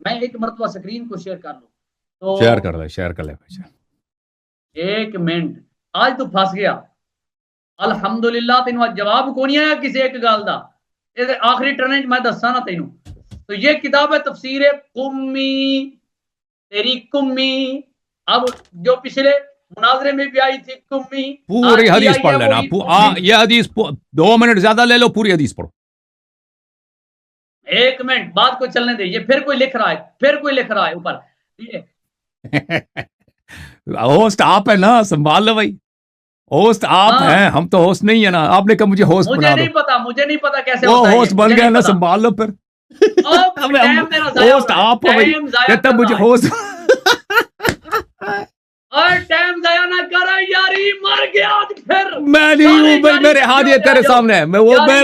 मैं एक मरतबा स्क्रीन को शेयर कर लूं तो शेयर कर ले भाई। 1 मिनट। आज तू फस गया। अल्हम्दुलिल्लाह तेन जवाब को नहीं आया किसी एक गल का। आखिरी टर्न मैं दसा ना तेन। तो ये किताब है तफसीर कुम्मी, तेरी कुम्मी। अब जो पिछले मुनाजरे में भी आई थी कुम्मी, पूरी हदीस पढ़ लेना। ये हदीस 2 मिनट ज्यादा ले लो, पूरी हदीस पढ़ो। 1 मिनट बात को चलने दे। ये फिर कोई लिख रहा है, फिर कोई लिख रहा है ऊपर ये। होस्ट आप है ना, संभाल लो भाई। होस्ट आप हैं, हम तो होस्ट नहीं है ना। आपने कहा मुझे होस्ट बना दो। मुझे नहीं पता कैसे वो होस्ट बन गया ना, संभाल लो फिर। होस्ट आप हो भाई, कहता मुझे होस्ट। और टाइम जाया ना कर यारी, मर गया आज फिर। मैं नहीं हूँ भाई, मेरे हाथ ये तेरे सामने है। मैं वो मैं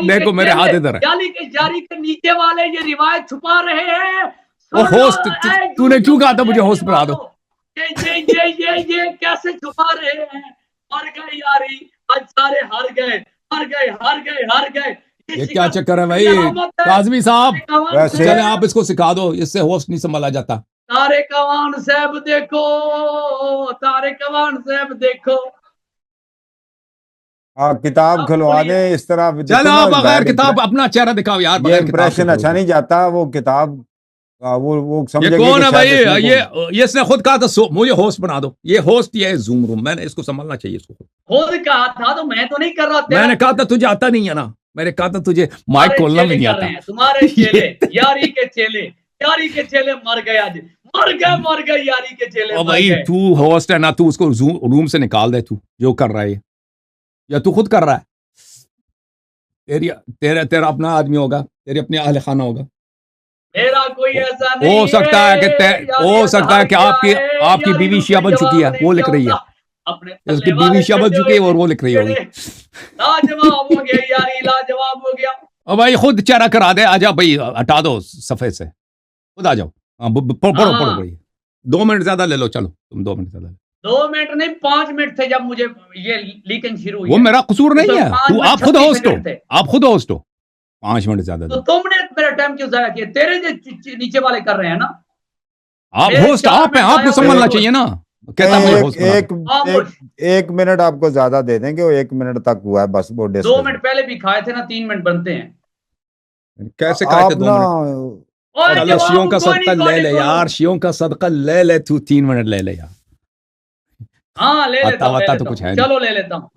मेरे को मेरे हाथ इधर है। जारी के नीचे वाले ये रिवायत छुपा रहे हैं। वो होस्ट, तूने क्यों कहा था मुझे होस्ट बना दो? ये कैसे छुपा रहे हैं? मर गए यारी, आज सारे हार गए, हार गए, हार गए, हार गए। ये क्या चक्कर है भाई काजमी साहब? चले आप इसको सिखा दो, इससे होस्ट नहीं संभाला जाता। तारे कवान साहब देखो, तारे कवान साहब देखो। किताब खुलवा दे इस तरह। चलो बगैर किताब अपना चेहरा दिखाओ यार। ये इंप्रेशन अच्छा नहीं जाता। वो किताब वो समझेंगे। ये कौन है भाई? ये इसने खुद कहा था मुझे होस्ट बना दो। ये होस्ट, ये जूम रूम, मैंने इसको संभालना चाहिए। इसको खुद कहा था तो मैं तो नहीं कर रहा था। मैंने कहा था तुझे आता नहीं है ना। मैंने कहा था तुझे माइक खोलना भी नहीं आता। तुम्हारे चेले, यारी के चेले, यारी के चेले मर गए आज। मर गए यारी के चेले। भाई तू होस्ट है ना, तू उसको रूम से निकाल दे। तू जो कर रहा है या तू खुद कर रहा है? तेरा अपना आदमी होगा, तेरी अपनी अहले खाना होगा। मेरा कोई ऐसा नहीं हो सकता है कि आपकी बीवी शिया बन चुकी है, वो लिख रही है। उसकी बीवी शिया बन चुकी है और वो लिख रही होगी। लाजवाब हो गया यारी, लाजवाब हो गया। और भाई खुद चेहरा करा दे। आ जाओ भाई, हटा दो सफे से, खुद आ जाओ। पढ़ो भाई। 2 मिनट ज्यादा ले लो। चलो तुम 2 मिनट ज्यादा। 2 मिनट नहीं, 5 मिनट थे जब मुझे ये लीकिंग शुरू हुई। वो मेरा कसूर नहीं है। तू आप खुद होस्ट हो, आप खुद होस्ट हो। 5 मिनट ज्यादा। तो तुमने मेरा टाइम क्यों जाया किया? तेरे जो नीचे वाले कर रहे हैं ना। आप होस्ट आप हैं, आपको समझना चाहिए ना। कहता मैं होस्ट एक मिनट आपको ज्यादा दे देंगे। वो 1 मिनट तक हुआ है बस। वो 2 मिनट पहले भी खाए थे ना, 3 मिनट बनते हैं। कैसे खाए थे 2 मिनट? चलो शियों का सदका ले ले यार, शियों का सदका ले ले। तू 3 मिनट ले ले यार। हाँ ले लेता हूँ, तो कुछ है। चलो ले लेता हूँ।